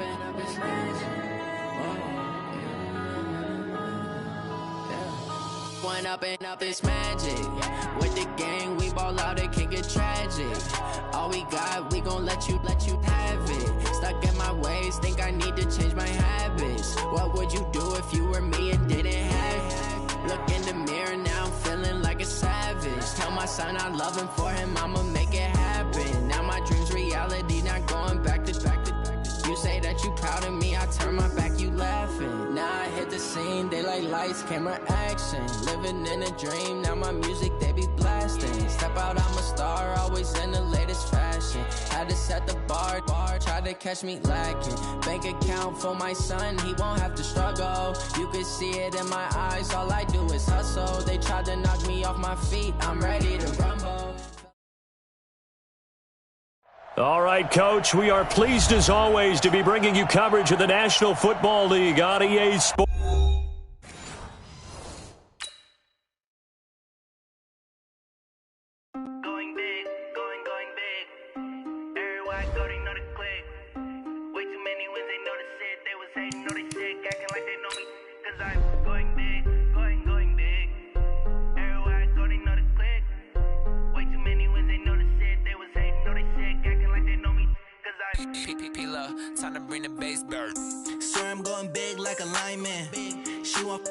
up, it's magic. One up and up, it's magic. With the gang, we ball out, it can get tragic. All we got, we gon' let you have it. Stuck in my ways, think I need to change my habits. What would you do if you were me and didn't have it? Look in the mirror, now I'm feeling like a savage. Tell my son I love him, for him I'ma make it happen. Now my dream's reality, not going back to. You say that you proud of me, I turn my back, you laughing. Now I hit the scene, they like lights, camera, action. Living in a dream, now my music, they be blasting. Step out, I'm a star, always in the latest fashion. Had to set the bar, try to catch me lacking. Bank account for my son, he won't have to struggle. You can see it in my eyes, all I do is hustle. They tried to knock me off my feet, I'm ready to rumble. All right, Coach, we are pleased as always to be bringing you coverage of the National Football League on EA Sports. Going big, going big. Everywhere I go, they know the click. Way too many wins, they notice it. They was hating, know they sick, acting like they know me. Cause I'm going big, going big. Everywhere I go, they know the click. Way too many wins, they notice it. They was hating, know they sick, acting like they know me. Cause I'm P-P-P-Lo, time to bring the bass bird. Swear I'm going big like a lineman. She want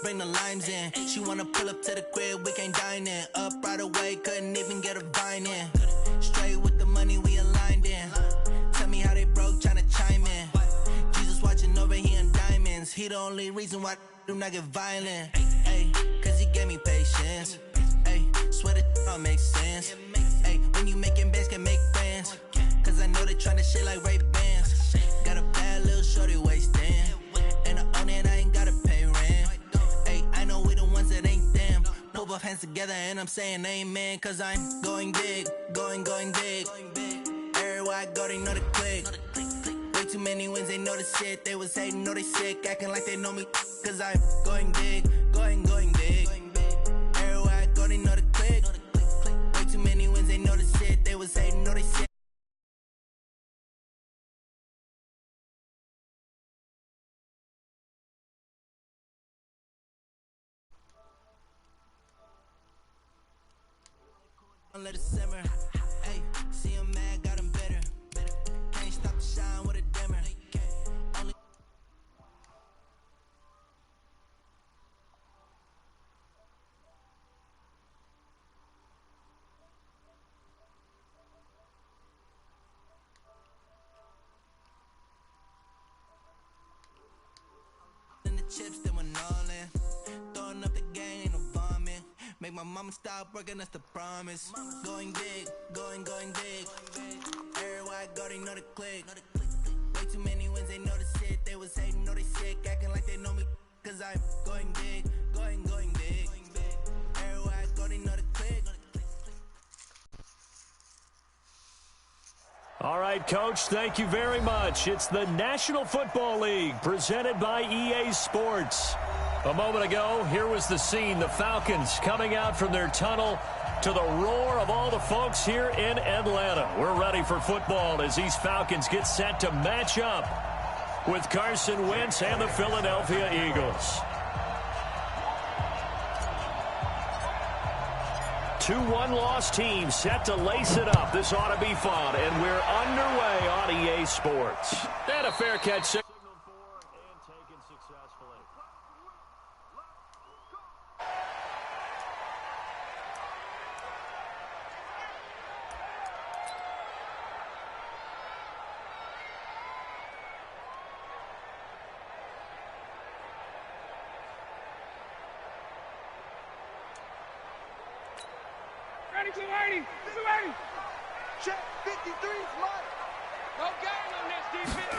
bring the limes in. She wanna pull up to the crib, we can't dine in. Up right away, couldn't even get a vine in. Straight with the money we aligned in. Tell me how they broke, tryna chime in. Jesus watching over here in diamonds. He the only reason why I do not get violent. Ay, cause he gave me patience. Ay, swear that all makes sense. Ay, when you making bands, can make friends. Cause I know they tryna shit like Ray-Bans. Got a bad little shorty wasting. And I own it, I ain't gotta pay rent. Ay, I know we the ones that ain't them. Pull both hands together and I'm saying amen. Cause I'm going big, going big. Everywhere I go, they know the click. Way too many wins, they know the shit. They was hating, know they sick, acting like they know me. Cause I'm going big, going big. Everywhere I go, they know the click. Way too many wins, they know the shit. They was hating, know they sick. Let it simmer. Hey, see him mad, got him better. Can't stop the shine with a dimmer. Only in the chips, they went all in. Throwing up the gang, ain't no vomit. Make my mama stop working, that's the promise. Going big, going big. Everywhere I go, they know the click. Way too many wins, they know the shit. They was hating, know they sick, acting like they know me. Cause I'm going big, going big. Everywhere I go, they know the click. All right, Coach, thank you very much. It's the National Football League presented by EA Sports. A moment ago, here was the scene. The Falcons coming out from their tunnel to the roar of all the folks here in Atlanta. We're ready for football as these Falcons get set to match up with Carson Wentz and the Philadelphia Eagles. 2 one-loss teams set to lace it up. This ought to be fun, and we're underway on EA Sports. And a fair catch signal for and taken successfully. Ready, 280. Check 53, Mike. No game on this defense.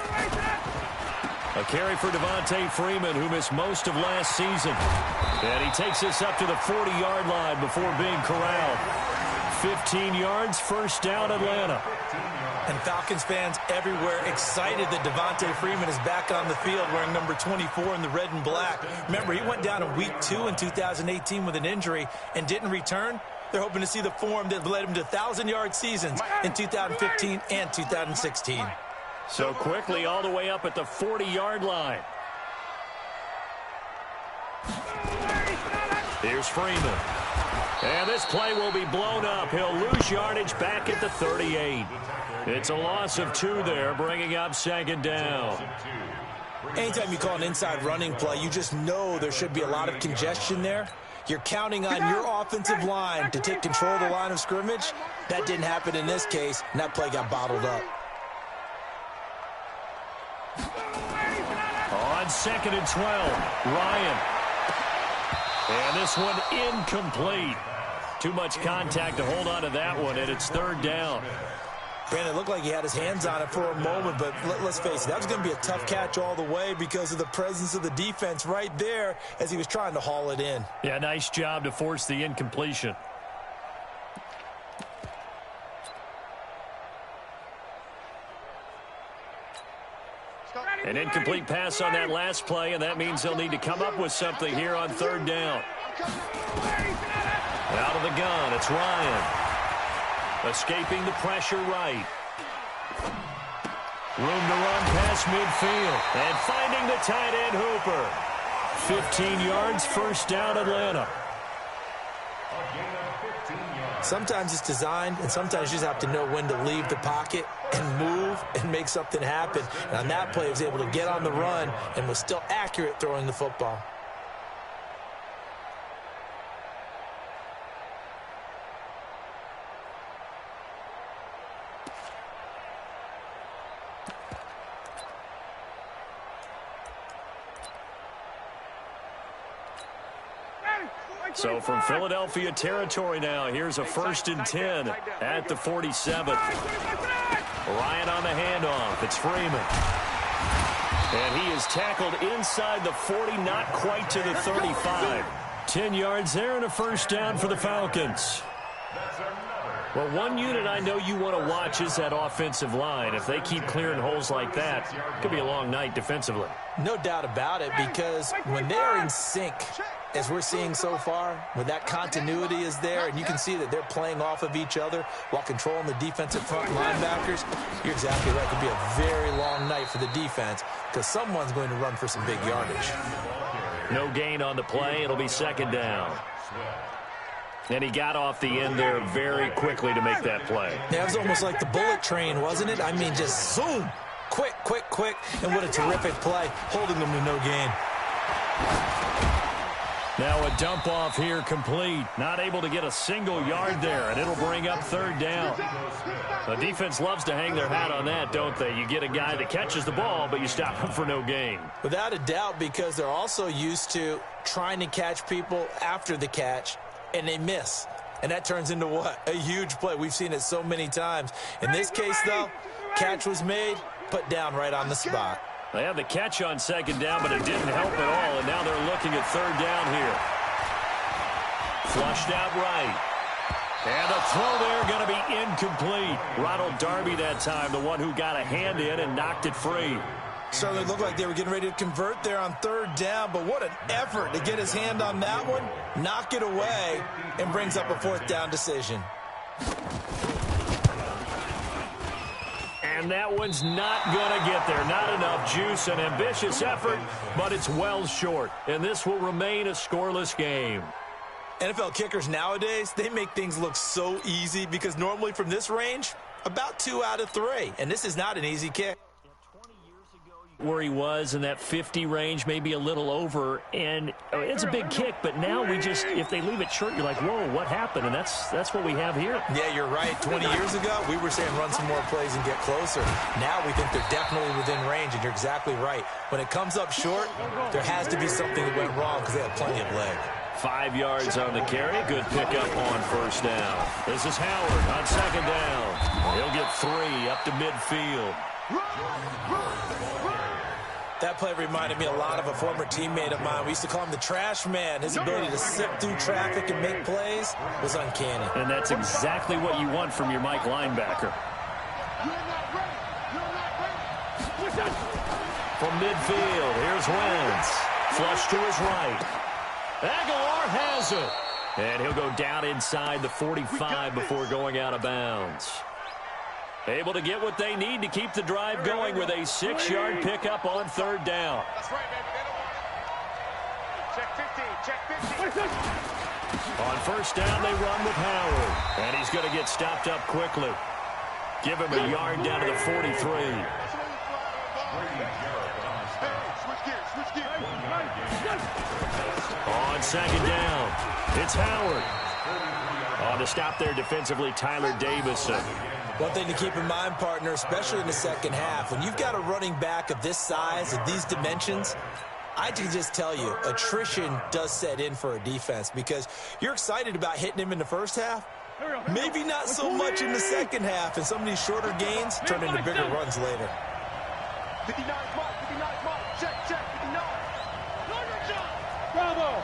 A carry for Devontae Freeman, who missed most of last season. And he takes this up to the 40-yard line before being corralled. 15 yards, first down, Atlanta. And Falcons fans everywhere excited that Devontae Freeman is back on the field wearing number 24 in the red and black. Remember, he went down in week 2 in 2018 with an injury and didn't return. They're hoping to see the form that led him to 1,000-yard seasons in 2015 and 2016. So quickly all the way up at the 40-yard line. Here's Freeman. And this play will be blown up. He'll lose yardage back at the 38. It's a loss of 2 there, bringing up second down. Anytime you call an inside running play, you just know there should be a lot of congestion there. You're counting on your offensive line to take control of the line of scrimmage. That didn't happen in this case, and that play got bottled up. On 2nd and 12, Ryan. And this one incomplete. Too much contact to hold on to that one, and it's 3rd down. Brandon, it looked like he had his hands on it for a moment, but let's face it, that was going to be a tough catch all the way because of the presence of the defense right there as he was trying to haul it in. Yeah, nice job to force the incompletion. An incomplete pass on that last play, and that means they'll need to come up with something here on 3rd down. Out of the gun, it's Ryan. Escaping the pressure right. Room to run past midfield. And finding the tight end Hooper. 15 yards, 1st down Atlanta. Sometimes it's designed, and sometimes you just have to know when to leave the pocket and move and make something happen. And on that play, he was able to get on the run and was still accurate throwing the football. So from Philadelphia territory now, here's a 1st and 10 at the 47. Ryan on the handoff. It's Freeman. And he is tackled inside the 40, not quite to the 35. 10 yards there and a 1st down for the Falcons. Well, one unit I know you want to watch is that offensive line. If they keep clearing holes like that, it could be a long night defensively. No doubt about it, because when they're in sync, as we're seeing so far, when that continuity is there, and you can see that they're playing off of each other while controlling the defensive front linebackers, you're exactly right. It could be a very long night for the defense because someone's going to run for some big yardage. No gain on the play. It'll be 2nd down. And he got off the end there very quickly to make that play. Yeah, it was almost like the bullet train, wasn't it? I mean, just zoom. Quick, quick, quick. And what a terrific play, holding them to no gain. Now a dump off here complete. Not able to get a single yard there, and it'll bring up 3rd down. The defense loves to hang their hat on that, don't they? You get a guy that catches the ball, but you stop him for no gain. Without a doubt, because they're also used to trying to catch people after the catch, and they miss. And that turns into what? A huge play. We've seen it so many times. In this case, though, catch was made, put down right on the spot. They had the catch on 2nd down, but it didn't help at all, and now they're looking at 3rd down here. Flushed out right. And the throw there going to be incomplete. Ronald Darby that time, the one who got a hand in and knocked it free. Certainly looked like they were getting ready to convert there on 3rd down, but what an effort to get his hand on that one, knock it away, and brings up a 4th down decision. And that one's not going to get there. Not enough juice, an ambitious effort, but it's well short. And this will remain a scoreless game. NFL kickers nowadays, they make things look so easy because normally from this range, about 2 out of 3. And this is not an easy kick. Where he was in that 50 range, maybe a little over, and it's a big kick, but now we just, if they leave it short, you're like, whoa, what happened? And that's what we have here. Yeah, you're right. 20 years ago, we were saying run some more plays and get closer. Now we think they're definitely within range, and you're exactly right. When it comes up short, there has to be something that went wrong because they had plenty of leg. 5 yards on the carry. Good pickup on 1st down. This is Howard on 2nd down. He'll get 3 up to midfield. That play reminded me a lot of a former teammate of mine. We used to call him the trash man. His ability to sift through traffic and make plays was uncanny. And that's exactly what you want from your Mike linebacker. From midfield, here's Wentz. Flush to his right. Aguilar has it. And he'll go down inside the 45 before going out of bounds. Able to get what they need to keep the drive going with a 6-yard pickup on third down. That's right, baby. They don't want it. Check 50. Check 50. On first down, they run with Howard. And he's going to get stopped up quickly. Give him a yard down to the 43. On second down, it's Howard. On to stop there defensively, Tyler Davison. One thing to keep in mind, partner, especially in the second half, when you've got a running back of this size, of these dimensions, I can just tell you, attrition does set in for a defense because you're excited about hitting him in the first half. Maybe not so much in the second half, and some of these shorter gains turn into bigger runs later. 59 mark, 59 mark. Check, 59. Bravo.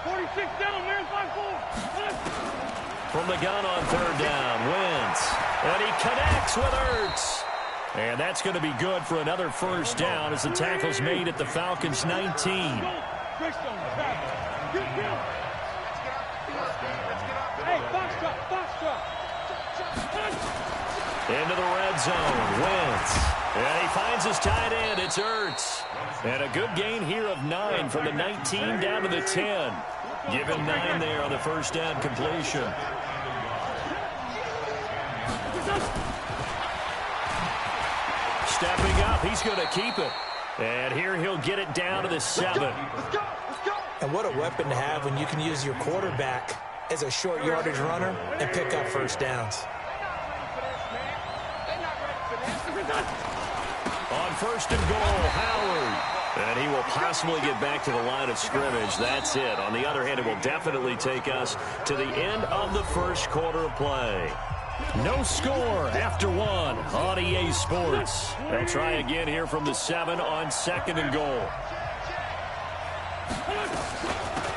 46 down, man, 5-4. From the gun on third down, Wentz. And he connects with Ertz. And that's going to be good for another first down as the tackle's made at the Falcons' 19. Into the red zone, Wentz. And he finds his tight end, it's Ertz. And a good gain here of 9 from the 19 down to the 10. Give him 9 there on the first down completion. Stepping up, he's going to keep it. And here he'll get it down to the 7. And what a weapon to have when you can use your quarterback as a short yardage runner and pick up first downs. On first and goal, Howard. And he will possibly get back to the line of scrimmage. That's it. On the other hand, it will definitely take us to the end of the first quarter of play. No score after 1 on EA Sports. They'll try again here from the 7 on second and goal.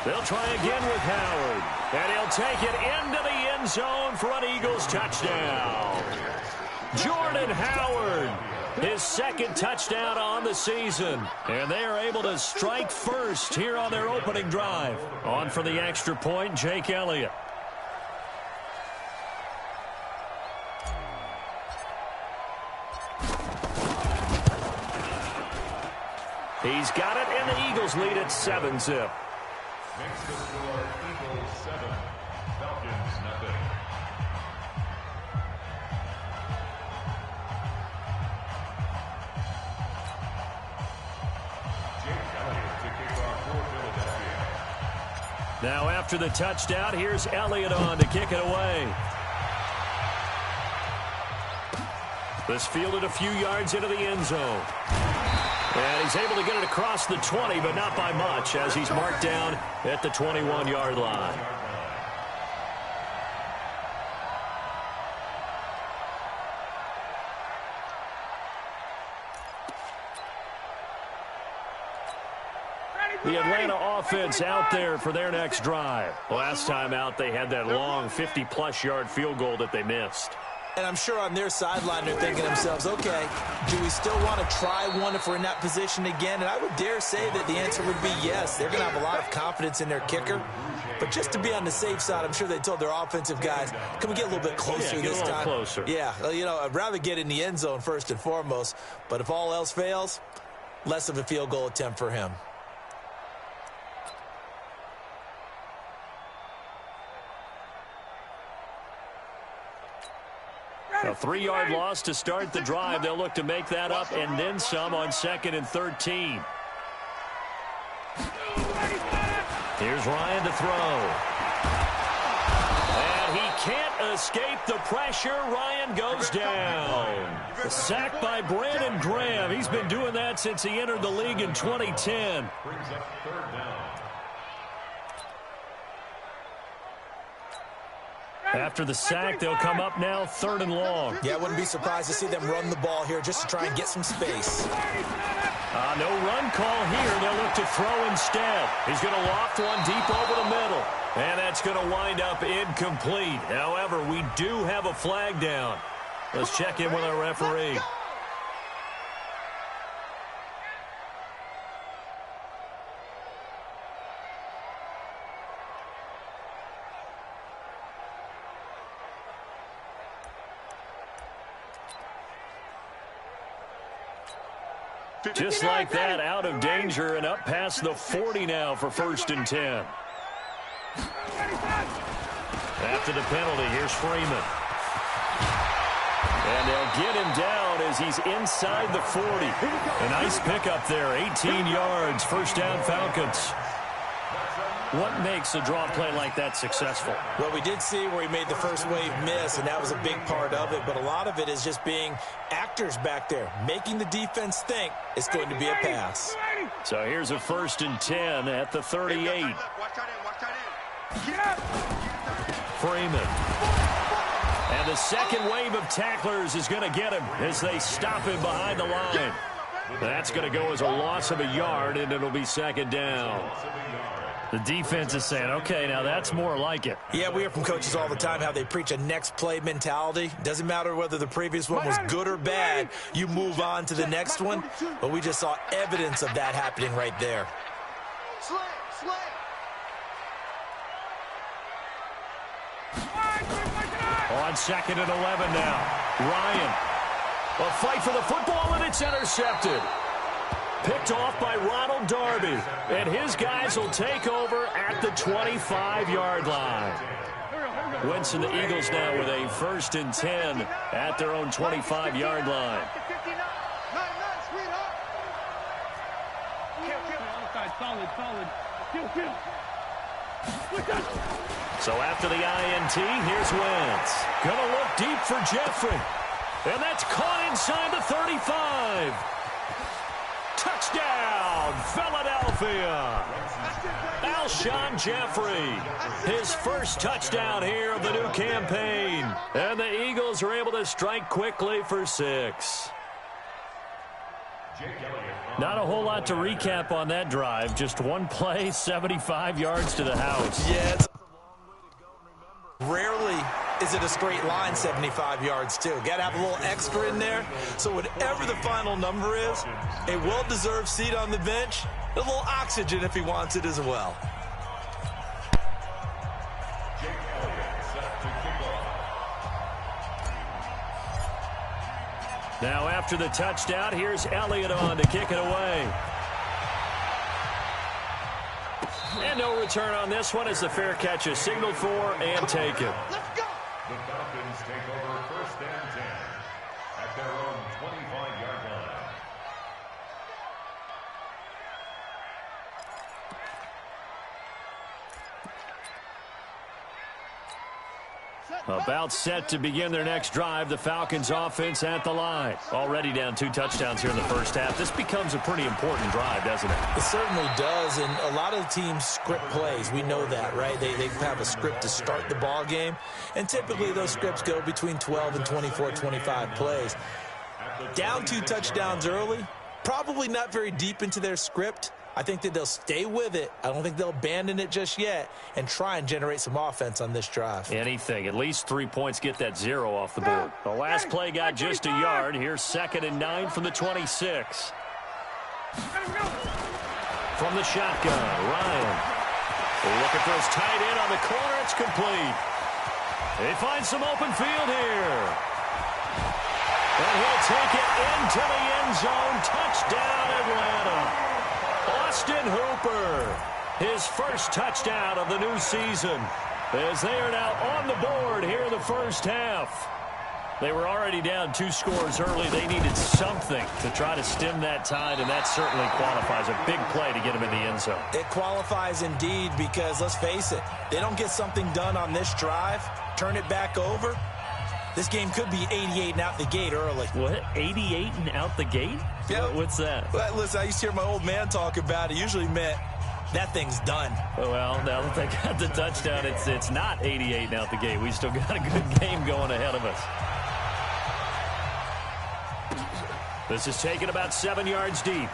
They'll try again with Howard. And he'll take it into the end zone for an Eagles touchdown. Jordan Howard, his second touchdown on the season. And they are able to strike first here on their opening drive. On for the extra point, Jake Elliott. He's got it, and the Eagles lead at 7-zip. Makes the score Eagles 7, Falcons nothing. Now after the touchdown, here's Elliott on to kick it away. This fielded a few yards into the end zone. And he's able to get it across the 20, but not by much, as he's marked down at the 21-yard line. The Atlanta offense out there for their next drive. Last time out, they had that long 50-plus yard field goal that they missed. And I'm sure on their sideline they're thinking to themselves, okay, do we still want to try one if we're in that position again? And I would dare say that the answer would be yes. They're going to have a lot of confidence in their kicker. But just to be on the safe side, I'm sure they told their offensive guys, can we get a little bit closer this time? Closer. Yeah, you know, I'd rather get in the end zone first and foremost. But if all else fails, less of a field goal attempt for him. A 3-yard loss to start the drive. They'll look to make that up and then some on 2nd and 13. Here's Ryan to throw. And he can't escape the pressure. Ryan goes down. A sack by Brandon Graham. He's been doing that since he entered the league in 2010. Brings up third down. After the sack, they'll come up now 3rd and long. Yeah, I wouldn't be surprised to see them run the ball here just to try and get some space. No run call here. They'll look to throw instead. He's going to loft one deep over the middle. And that's going to wind up incomplete. However, we do have a flag down. Let's check in with our referee. Just like that, out of danger and up past the 40 now for 1st and 10. After the penalty, here's Freeman. And they'll get him down as he's inside the 40. A nice pickup there, 18 yards, 1st down Falcons. What makes a draw play like that successful? Well, we did see where he made the first wave miss, and that was a big part of it. But a lot of it is just being actors back there, making the defense think it's going to be a pass. So here's a 1st and 10 at the 38. Freeman. And the second wave of tacklers is going to get him as they stop him behind the line. That's going to go as a loss of a yard, and it'll be 2nd down. The defense is saying, okay, now that's more like it. Yeah, we hear from coaches all the time how they preach a next play mentality. Doesn't matter whether the previous one was good or bad. You move on to the next one. But we just saw evidence of that happening right there. On 2nd and 11 now. Ryan. A fight for the football, and it's intercepted. Picked off by Ronald Darby. And his guys will take over at the 25-yard line. Wentz and the Eagles now with a 1st and 10 at their own 25-yard line. So after the INT, here's Wentz. Gonna look deep for Jeffrey. And that's caught inside the 35. Touchdown, Philadelphia. Alshon Jeffrey, his first touchdown here of the new campaign. And the Eagles are able to strike quickly for 6. Not a whole lot to recap on that drive. Just one play, 75 yards to the house. Yeah, it's a long way to go. Remember, rarely is it a straight line 75 yards, too. Got to have a little extra in there. So whatever the final number is, a well-deserved seat on the bench, a little oxygen if he wants it as well. Now after the touchdown, here's Elliott on to kick it away. And no return on this one as the fair catch is signaled for and taken. Let's go. The Falcons take over 1st and 10 at their own 25-yard line. About set to begin their next drive, the Falcons offense at the line. Already down 2 touchdowns here in the 1st half. This becomes a pretty important drive, doesn't it? It certainly does, and a lot of the teams script plays. We know that, right? They have a script to start the ball game, and typically those scripts go between 12 and 24, 25 plays. Down 2 touchdowns early, probably not very deep into their script. I think that they'll stay with it. I don't think they'll abandon it just yet and try and generate some offense on this drive. Anything. At least 3 points, get that 0 off the board. The last play got just a yard. Here's 2nd and 9 from the 26. From the shotgun, Ryan. Looking for his tight end on the corner. It's complete. They find some open field here. And he'll take it into the end zone. Touchdown, Atlanta. Austin Hooper, his first touchdown of the new season, as they are now on the board here in the 1st half. They were already down 2 scores early. They needed something to try to stem that tide, and that certainly qualifies. A big play to get them in the end zone. It qualifies indeed because, let's face it, they don't get something done on this drive, turn it back over, this game could be 88 and out the gate early. What? 88 and out the gate? Yeah. What's that? Well, listen, I used to hear my old man talk about it. Usually meant that thing's done. Well, now that they got the touchdown, it's not 88 and out the gate. We still got a good game going ahead of us. This is taken about 7 yards deep.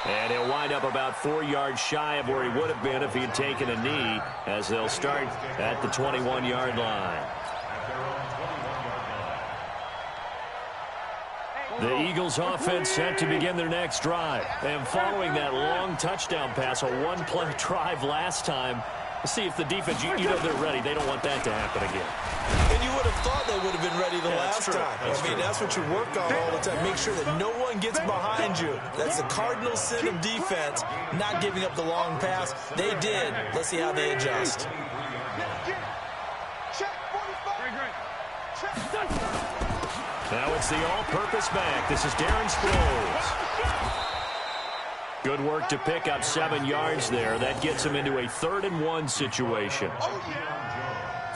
And he'll wind up about 4 yards shy of where he would have been if he had taken a knee, as they'll start at the 21-yard line. The Eagles offense set to begin their next drive. And following that long touchdown pass, a one-play drive last time, let's see if the defense, you know they're ready. They don't want that to happen again. And you would have have thought they would have been ready the last time. I mean, that's what you work on all the time. Make sure that no one gets behind you. That's the cardinal sin of defense, not giving up the long pass. They did. Let's see how they adjust. Now it's the all-purpose back. This is Darren Sproles. Good work to pick up 7 yards there. That gets him into a 3rd-and-1 situation.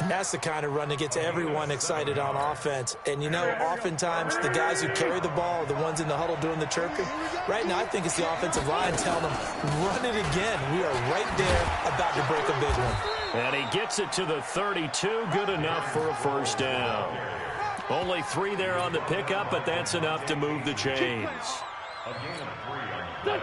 And that's the kind of run that gets everyone excited on offense. And, you know, oftentimes the guys who carry the ball are the ones in the huddle doing the chirping. Right now, I think it's the offensive line telling them, run it again. We are right there about to break a big one. And he gets it to the 32. Good enough for a first down. Only 3 there on the pickup, but that's enough to move the chains.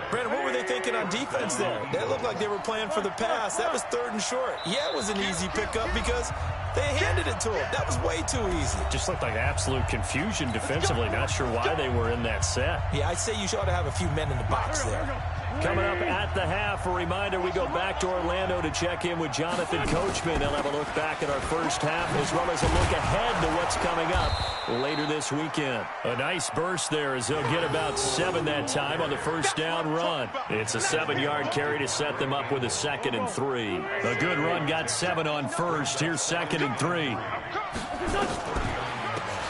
Brandon, what were they thinking on defense there? They looked like they were playing for the pass. That was 3rd and short. Yeah, it was an easy pickup because they handed it to him. That was way too easy. Just looked like absolute confusion defensively. Not sure why they were in that set. Yeah, I'd say you ought to have a few men in the box there. Coming up at the half, a reminder, we go back to Orlando to check in with Jonathan Coachman. He'll have a look back at our first half as well as a look ahead to what's coming up later this weekend. A nice burst there as they'll get about 7 that time on the first down run. It's a 7-yard carry to set them up with a 2nd and 3. A good run got 7 on first. Here's 2nd and 3.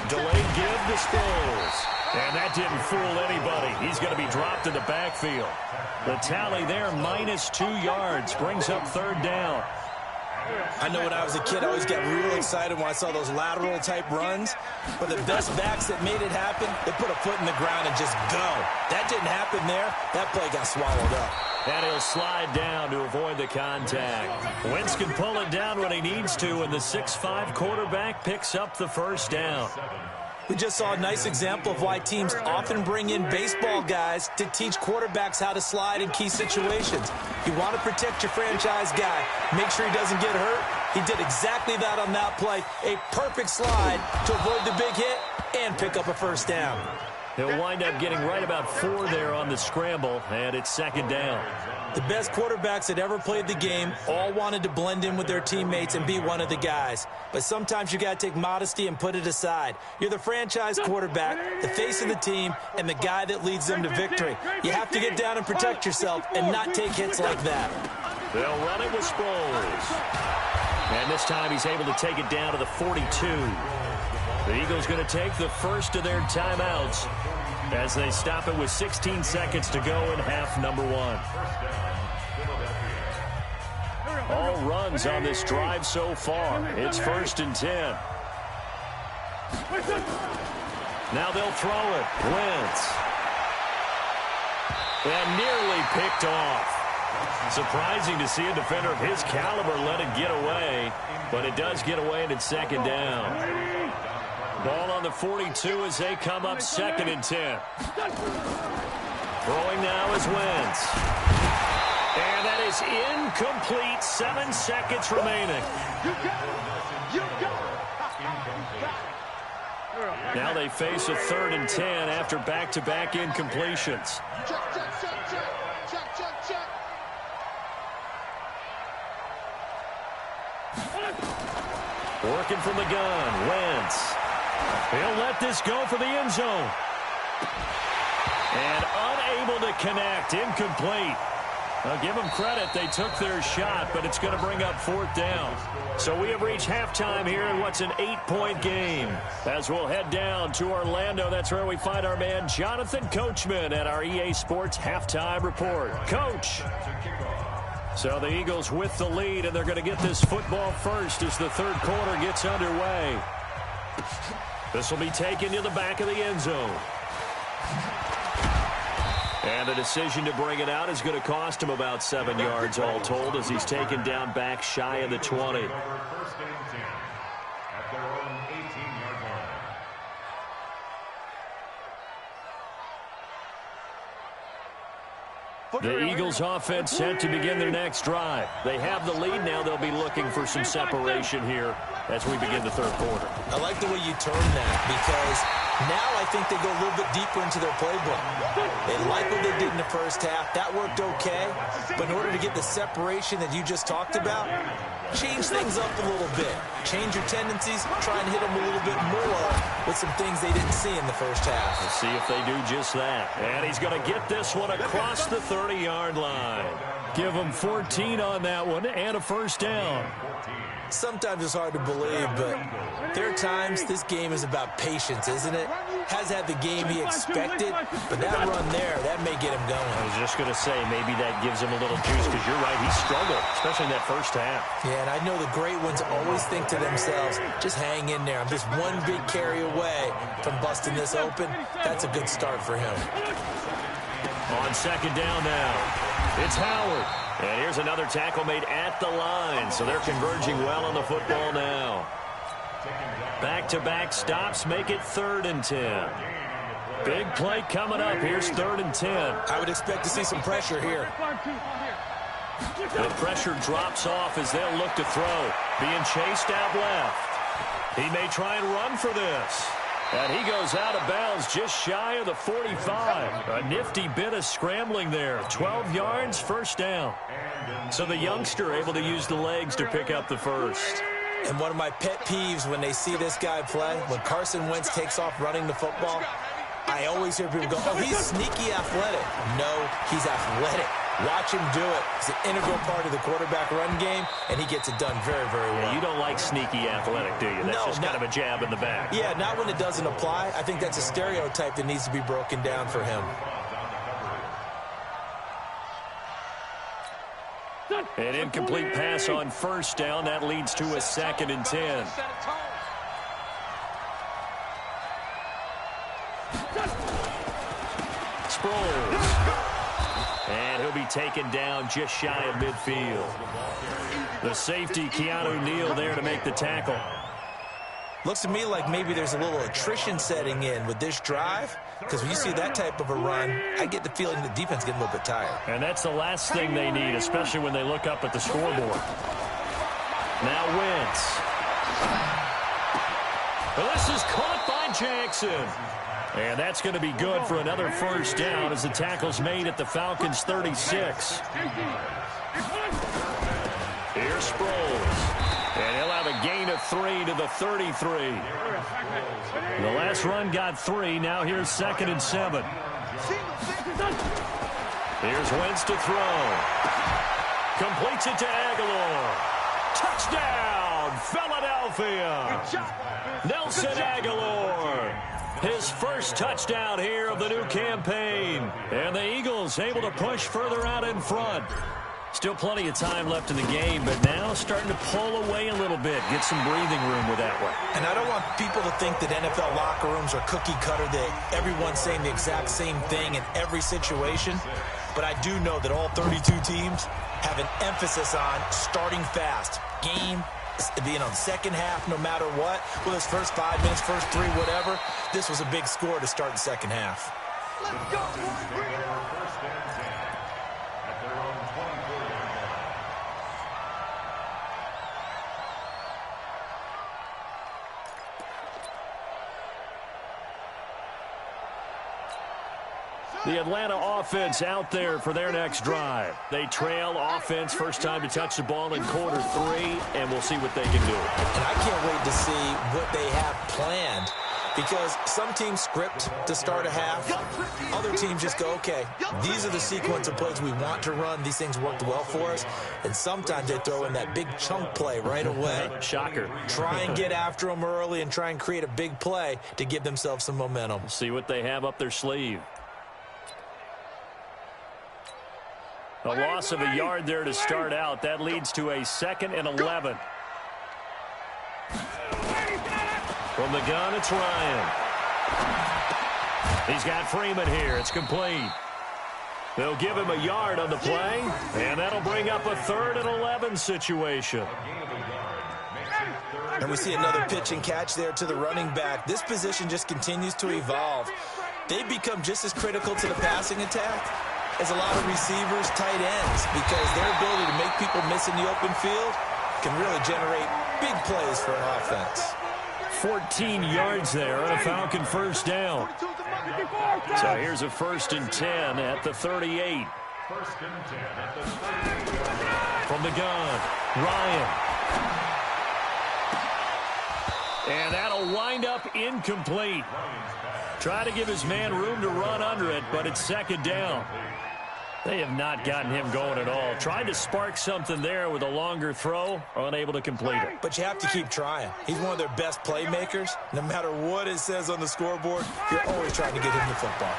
Delayed give to Sproles. And that didn't fool anybody. He's going to be dropped in the backfield. The tally there, -2 yards, brings up 3rd down. I know when I was a kid, I always got real excited when I saw those lateral-type runs. But the best backs that made it happen, they put a foot in the ground and just go. That didn't happen there. That play got swallowed up. And he'll slide down to avoid the contact. Wentz can pull it down when he needs to, and the 6'5" quarterback picks up the first down. We just saw a nice example of why teams often bring in baseball guys to teach quarterbacks how to slide in key situations. You want to protect your franchise guy. Make sure he doesn't get hurt. He did exactly that on that play. A perfect slide to avoid the big hit and pick up a first down. He'll wind up getting right about 4 there on the scramble, and it's 2nd down. The best quarterbacks that ever played the game all wanted to blend in with their teammates and be one of the guys. But sometimes you got to take modesty and put it aside. You're the franchise quarterback, the face of the team, and the guy that leads them to victory. You have to get down and protect yourself and not take hits like that. They'll run it with Sproles. And this time he's able to take it down to the 42. The Eagles going to take the first of their timeouts as they stop it with 16 seconds to go in half number 1. All runs on this drive so far. It's 1st and 10. Now they'll throw it. Wentz. And nearly picked off. Surprising to see a defender of his caliber let it get away, but it does get away and it's 2nd down. Ball on the 42 as they come up 2nd and 10. Throwing now is Wentz. And that is incomplete. 7 seconds remaining. Now they face a 3rd and 10 after back-to-back incompletions. Working from the gun, Wentz. He'll let this go for the end zone. And unable to connect, incomplete. I'll give them credit. They took their shot, but it's going to bring up 4th down. So we have reached halftime here in what's an 8-point game. As we'll head down to Orlando, that's where we find our man Jonathan Coachman at our EA Sports Halftime Report. Coach. So the Eagles with the lead, and they're going to get this football first as the 3rd quarter gets underway. This will be taken to the back of the end zone. And the decision to bring it out is going to cost him about 7 yards all told as he's taken down back shy of the 20. The Eagles offense set to begin their next drive. They have the lead now. They'll be looking for some separation here. as we begin the third quarter. I like the way you turn that, because now I think they go a little bit deeper into their playbook. They like what they did in the first half. That worked okay. But in order to get the separation that you just talked about, change things up a little bit. Change your tendencies. Try and hit them a little bit more with some things they didn't see in the first half. Let's see if they do just that. And he's going to get this one across the 30-yard line. Give him 14 on that one and a first down. Sometimes it's hard to believe, but there are times this game is about patience, isn't it? Has had the game he expected, but that run there, that may get him going. I was just going to say, maybe that gives him a little juice, because you're right, he struggled, especially in that first half. Yeah, and I know the great ones always think to themselves, just hang in there. I'm just one big carry away from busting this open. That's a good start for him. On second down now, it's Howard. And here's another tackle made at the line, so they're converging well on the football now. Back-to-back stops make it 3rd and 10. Big play coming up. Here's 3rd and 10. I would expect to see some pressure here. The pressure drops off as they'll look to throw. Being chased out left. He may try and run for this. And he goes out of bounds just shy of the 45. A nifty bit of scrambling there. 12 yards, first down. So the youngster able to use the legs to pick up the first. And one of my pet peeves when they see this guy play, when Carson Wentz takes off running the football, I always hear people go, oh, he's sneaky athletic. No, he's athletic. Watch him do it. It's an integral part of the quarterback run game, and he gets it done very, very well. Yeah, you don't like sneaky athletic, do you? That's just kind of a jab in the back. Yeah, not when it doesn't apply. I think that's a stereotype that needs to be broken down for him. An incomplete pass on first down. That leads to a 2nd and 10. Sproles. And he'll be taken down just shy of midfield. The safety, Keanu Neal, there to make the tackle. Looks to me like maybe there's a little attrition setting in with this drive, because when you see that type of a run, I get the feeling the defense getting a little bit tired. And that's the last thing they need, especially when they look up at the scoreboard. Now Wentz. Well, this is caught by Jackson. And that's going to be good for another first down as the tackle's made at the Falcons' 36. Here's Sproles. And he'll have a gain of 3 to the 33. The last run got 3. Now here's 2nd and 7. Here's Wentz to throw. Completes it to Aguilar. Touchdown, Philadelphia. Nelson Aguilar. His first touchdown here of the new campaign. And the Eagles able to push further out in front. Still plenty of time left in the game, but now starting to pull away a little bit. Get some breathing room with that one. And I don't want people to think that NFL locker rooms are cookie cutter, that everyone's saying the exact same thing in every situation. But I do know that all 32 teams have an emphasis on starting fast. Game being on the second half, no matter what. Well, his first 5 minutes, first 3, whatever. This was a big score to start the second half. Let's go, bring it on. First and 10 at their own 24-yard line. The Atlanta offense out there for their next drive. They trail offense, first time to touch the ball in quarter 3, and we'll see what they can do. And I can't wait to see what they have planned, because some teams script to start a half. Other teams just go, okay, these are the sequence of plays we want to run. These things worked well for us. And sometimes they throw in that big chunk play right away. Shocker. Try and get after them early and try and create a big play to give themselves some momentum. See what they have up their sleeve. A loss of a yard there to start out. That leads to a 2nd and 11. From the gun, it's Ryan. He's got Freeman here. It's complete. They'll give him a yard on the play, and that'll bring up a 3rd and 11 situation. And we see another pitch and catch there to the running back. This position just continues to evolve. They become just as critical to the passing attack as a lot of receivers, tight ends, because their ability to make people miss in the open field can really generate Big plays for an offense. 14 yards there and a Falcon first down. So here's a 1st and 10 at the 38. 1st and 10 at the 38. From the gun, Ryan. And that'll wind up incomplete. Try to give his man room to run under it, but it's 2nd down. They have not gotten him going at all. Tried to spark something there with a longer throw, unable to complete it. But you have to keep trying. He's one of their best playmakers. No matter what it says on the scoreboard, you're always trying to get him the football.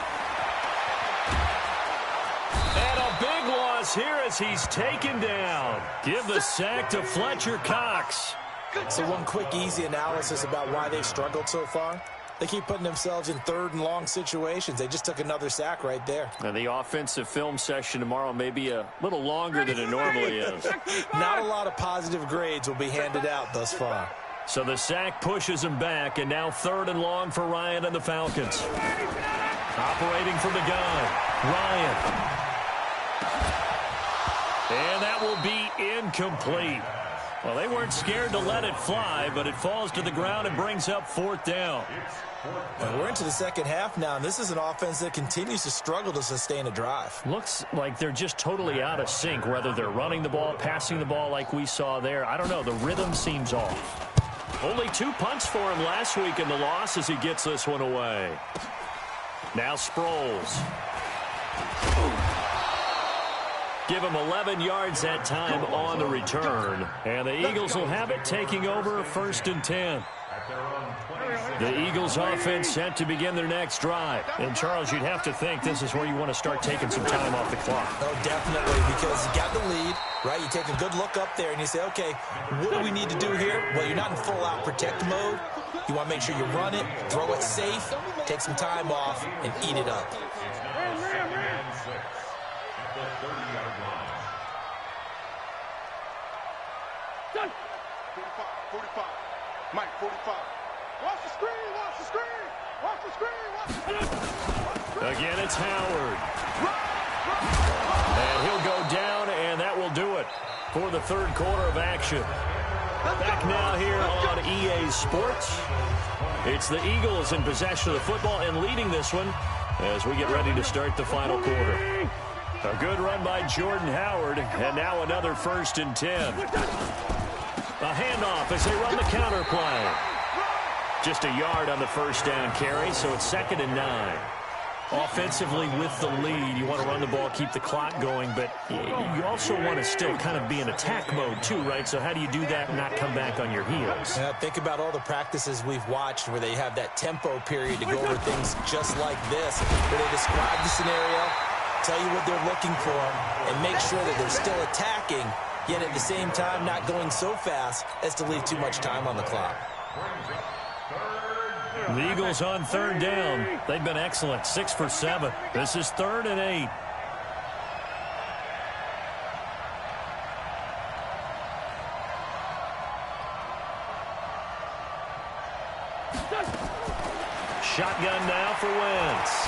And a big loss here as he's taken down. Give the sack to Fletcher Cox. So one quick, easy analysis about why they've struggled so far. They keep putting themselves in 3rd and long situations. They just took another sack right there. And the offensive film session tomorrow may be a little longer than it normally is. Not a lot of positive grades will be handed out thus far. So the sack pushes him back, and now 3rd and long for Ryan and the Falcons. Operating from the gun, Ryan. And that will be incomplete. Well, they weren't scared to let it fly, but it falls to the ground and brings up 4th down. And we're into the 2nd half now, and this is an offense that continues to struggle to sustain a drive. Looks like they're just totally out of sync, whether they're running the ball, passing the ball like we saw there. I don't know. The rhythm seems off. Only 2 punts for him last week in the loss as he gets this one away. Now Sproles. Give him 11 yards that time on the return. And the Eagles will have it, taking over 1st and 10. The Eagles offense set to begin their next drive. And, Charles, you'd have to think this is where you want to start taking some time off the clock. Oh, definitely, because you got the lead, right? You take a good look up there and you say, okay, what do we need to do here? Well, you're not in full-out protect mode. You want to make sure you run it, throw it safe, take some time off, and eat it up. Done. 45. Mike, 45. Watch the screen, watch the screen. Watch the screen, watch the screen. Again, it's Howard. And he'll go down, and that will do it for the 3rd quarter of action. Back now here on EA Sports. It's the Eagles in possession of the football and leading this one as we get ready to start the final quarter. A good run by Jordan Howard, and now another 1st and 10. A handoff as they run the counter play. Just a yard on the 1st down carry, so it's 2nd and 9. Offensively with the lead, you want to run the ball, keep the clock going, but you also want to still kind of be in attack mode too, right? So how do you do that and not come back on your heels? Yeah, think about all the practices we've watched where they have that tempo period to go over things just like this, where they describe the scenario, tell you what they're looking for, and make sure that they're still attacking, yet at the same time not going so fast as to leave too much time on the clock. The Eagles on 3rd down. They've been excellent, 6 for 7. This is 3rd and 8. Shotgun now for Wentz.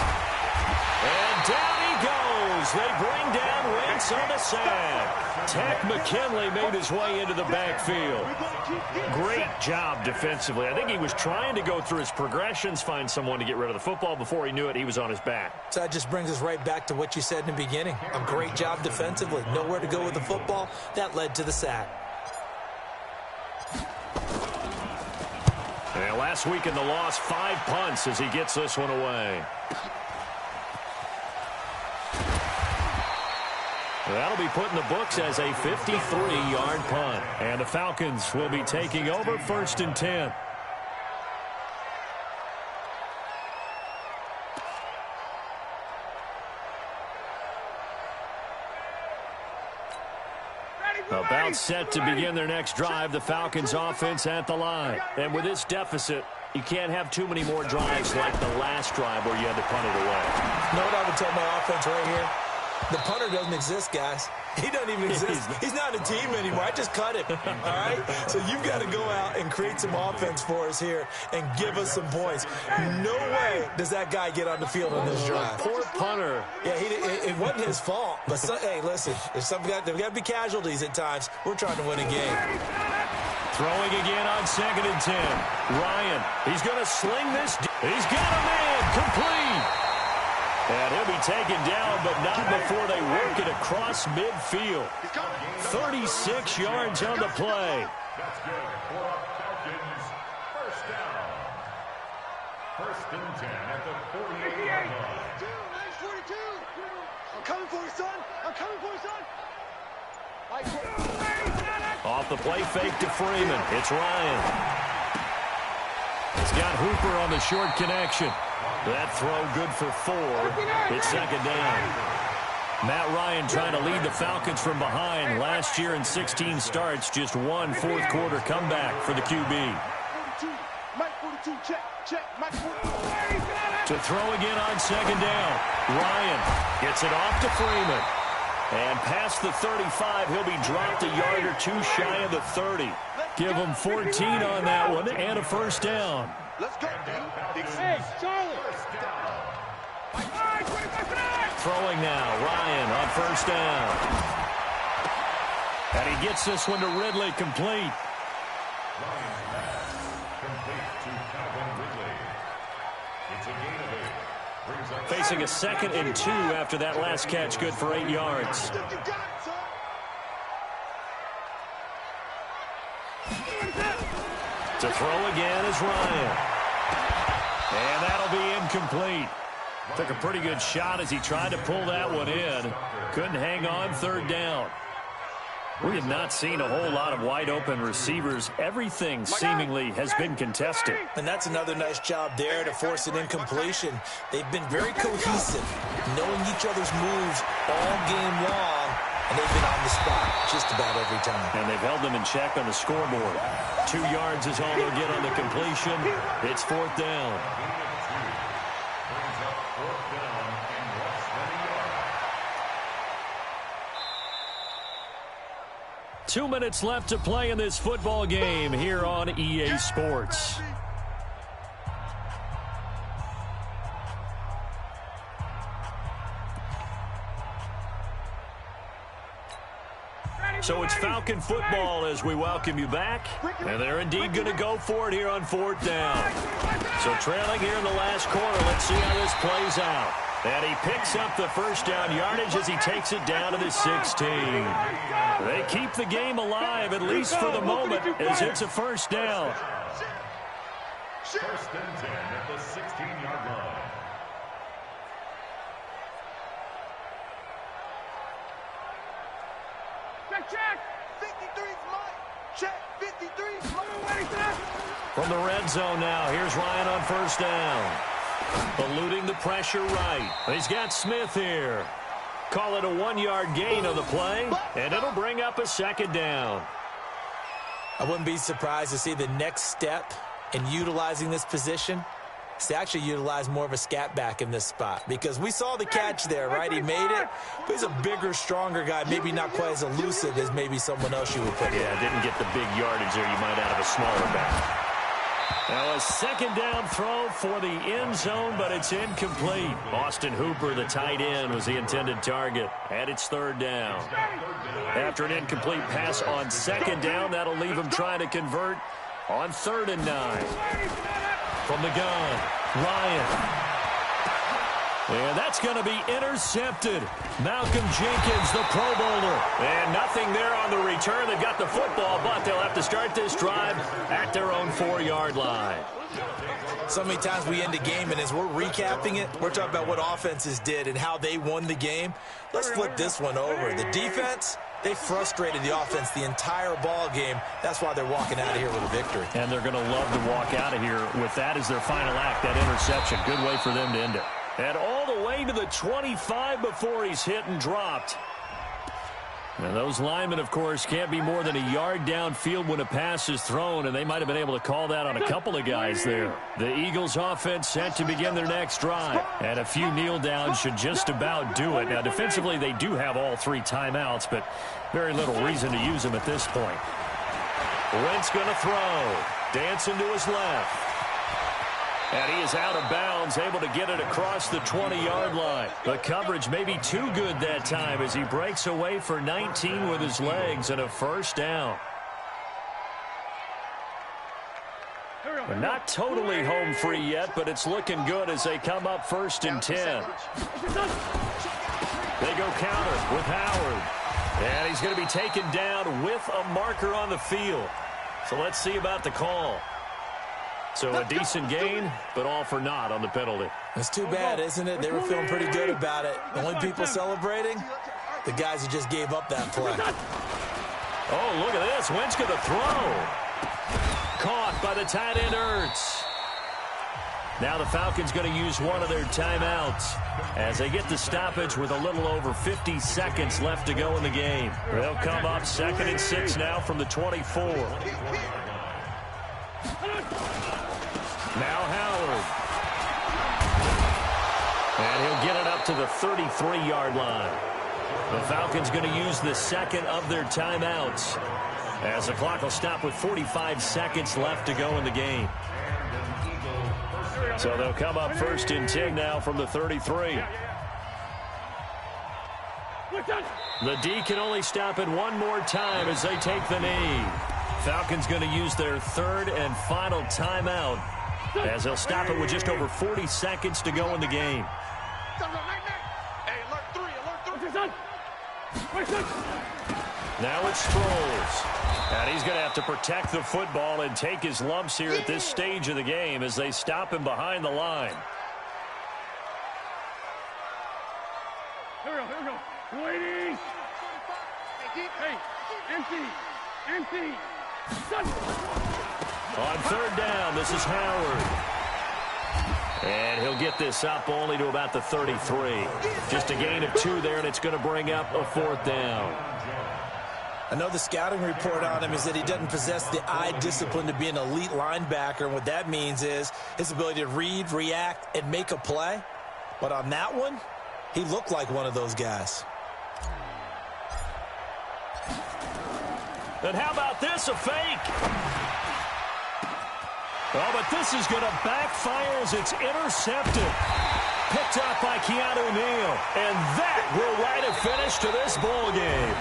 And down he goes. They bring down Wentz on the sack. Tech McKinley made his way into the backfield. Great job defensively. I think he was trying to go through his progressions, find someone to get rid of the football. Before he knew it, he was on his back. So that just brings us right back to what you said in the beginning. A great job defensively. Nowhere to go with the football. That led to the sack. And last week in the loss, 5 punts as he gets this one away. That'll be put in the books as a 53-yard punt. And the Falcons will be taking over 1st and 10. About set to begin their next drive, the Falcons offense at the line. And with this deficit, you can't have too many more drives like the last drive where you had to punt it away. You know what I would tell my offense right here? The punter doesn't exist, guys. He doesn't even exist. He's not a team anymore. I just cut him, all right? So you've got to go out and create some offense for us here and give us some points. No way does that guy get on the field on this drive. Poor punter. Yeah, it wasn't his fault. But, hey, listen, there's got to be casualties at times. We're trying to win a game. Throwing again on 2nd and 10. Ryan, he's going to sling this. He's got a man, complete. And he'll be taken down, but not before they work it across midfield. 36 yards on the play. That's good for Falcons. First down. 1st and 10 at the 48-yard line. 42. I'm coming for you, son. I'm coming for you, son. Off the play fake to Freeman. It's Ryan. He's got Hooper on the short connection. That throw good for 4. It's 2nd down. Matt Ryan trying to lead the Falcons from behind. Last year in 16 starts, just one fourth-quarter comeback for the QB. Mike 42, check, Mike 42. To throw again on 2nd down. Ryan gets it off to Freeman. And past the 35, he'll be dropped a yard or 2 shy of the 30. Give him 14 on that one and a first down. Let's go. Hey, Charlie. Throwing now, Ryan on 1st down. And he gets this one to Ridley, complete. Ryan's pass complete to Calvin Ridley. It's a gain of 8. Brings up Facing a 2nd and 2 after that last catch, good for 8 yards. To throw again is Ryan. And that'll be incomplete. Took a pretty good shot as he tried to pull that one in. Couldn't hang on 3rd down. We have not seen a whole lot of wide-open receivers. Everything seemingly has been contested. And that's another nice job there to force an incompletion. They've been very cohesive, knowing each other's moves all game long, and they've been on the spot just about every time. And they've held them in check on the scoreboard. 2 yards is all they'll get on the completion. It's 4th down. brings up 4th down and less than a yard. 2 minutes left to play in this football game here on EA Sports. So it's Falcon football as we welcome you back. And they're indeed going to go for it here on 4th down. So trailing here in the last quarter, let's see how this plays out. And he picks up the first down yardage as he takes it down to the 16. They keep the game alive, at least for the moment, as it's a 1st down. 1st and 10 at the 16-yard line. Check. 53's mine. Check. 53's mine. From the red zone now, here's Ryan on 1st down. Eluding the pressure right. He's got Smith here. Call it a 1-yard gain on the play, and it'll bring up a 2nd down. I wouldn't be surprised to see the next step in utilizing this position is to actually utilize more of a scat back in this spot, because we saw the catch there, right? He made it, but he's a bigger, stronger guy, maybe not quite as elusive as maybe someone else you would put in. Yeah, didn't get the big yardage there you might out of a smaller back. Now a 2nd down throw for the end zone, but it's incomplete. Austin Hooper, the tight end, was the intended target, and it's 3rd down. After an incomplete pass on 2nd down, that'll leave him trying to convert on 3rd and 9. From the gun, Ryan. And that's going to be intercepted. Malcolm Jenkins, the Pro Bowler. And nothing there on the return. They've got the football, but they'll have to start this drive at their own 4-yard line. So many times we end a game, and as we're recapping it, we're talking about what offenses did and how they won the game. Let's flip this one over. The defense, they frustrated the offense the entire ball game. That's why they're walking out of here with a victory. And they're going to love to walk out of here with that as their final act, that interception. Good way for them to end it. And all the way to the 25 before he's hit and dropped. And those linemen, of course, can't be more than a yard downfield when a pass is thrown, and they might have been able to call that on a couple of guys there. The Eagles offense set to begin their next drive, and a few kneel downs should just about do it. Now, defensively, they do have all 3 timeouts, but very little reason to use them at this point. Wentz going to throw. Dancing to his left. And he is out of bounds, able to get it across the 20-yard line. The coverage may be too good that time as he breaks away for 19 with his legs and a 1st down. They're not totally home free yet, but it's looking good as they come up 1st and 10. They go counter with Howard. And he's going to be taken down with a marker on the field. So let's see about the call. So a decent gain, but all for naught on the penalty. It's too bad, isn't it? They were feeling pretty good about it. The only people celebrating, the guys who just gave up that play. Oh, look at this. Wentz going to throw. Caught by the tight end, Ertz. Now the Falcons going to use one of their timeouts as they get the stoppage with a little over 50 seconds left to go in the game. They'll come up 2nd and 6 now from the 24. Now Howard. And he'll get it up to the 33-yard line. The Falcons going to use the second of their timeouts as the clock will stop with 45 seconds left to go in the game. So they'll come up 1st and 10 now from the 33. The D can only stop it one more time as they take the knee. Falcons going to use their 3rd and final timeout as they'll stop it with just over 40 seconds to go in the game. Now it's Sproles. And he's going to have to protect the football and take his lumps here at this stage of the game as they stop him behind the line. Here we go. Waiting. Hey, empty. On 3rd down, this is Howard. And he'll get this up only to about the 33. Just a gain of 2 there, and it's going to bring up a 4th down. I know the scouting report on him is that he doesn't possess the eye discipline to be an elite linebacker. And what that means is his ability to read, react, and make a play. But on that one, he looked like one of those guys. And how about this, a fake? Oh, but this is going to backfire as it's intercepted. Picked up by Keanu Neal. And that will write a finish to this ball game.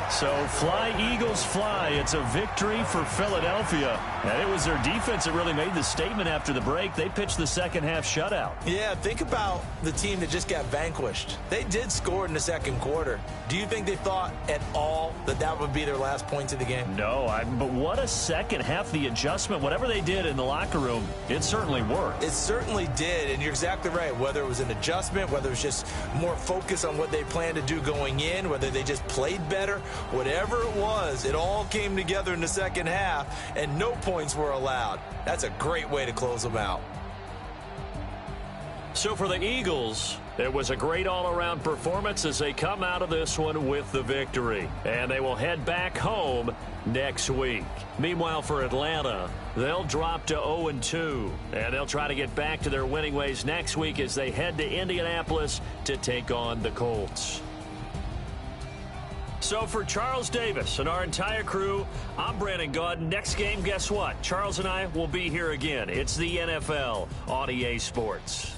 So fly, Eagles, fly. It's a victory for Philadelphia. And it was their defense that really made the statement after the break. They pitched the second half shutout. Yeah, think about the team that just got vanquished. They did score in the second quarter. Do you think they thought at all that that would be their last points of the game? No, but what a second half. The adjustment, whatever they did in the locker room, it certainly worked. It certainly did, and you're exactly right. Whether it was an adjustment, whether it was just more focus on what they planned to do going in, whether they just played better, whatever it was, it all came together in the second half, and no points were allowed. That's a great way to close them out. So for the Eagles, it was a great all-around performance as they come out of this one with the victory. And they will head back home next week. Meanwhile, for Atlanta, they'll drop to 0-2. And they'll try to get back to their winning ways next week as they head to Indianapolis to take on the Colts. So for Charles Davis and our entire crew, I'm Brandon Gaudin. Next game, guess what? Charles and I will be here again. It's the NFL on EA Sports.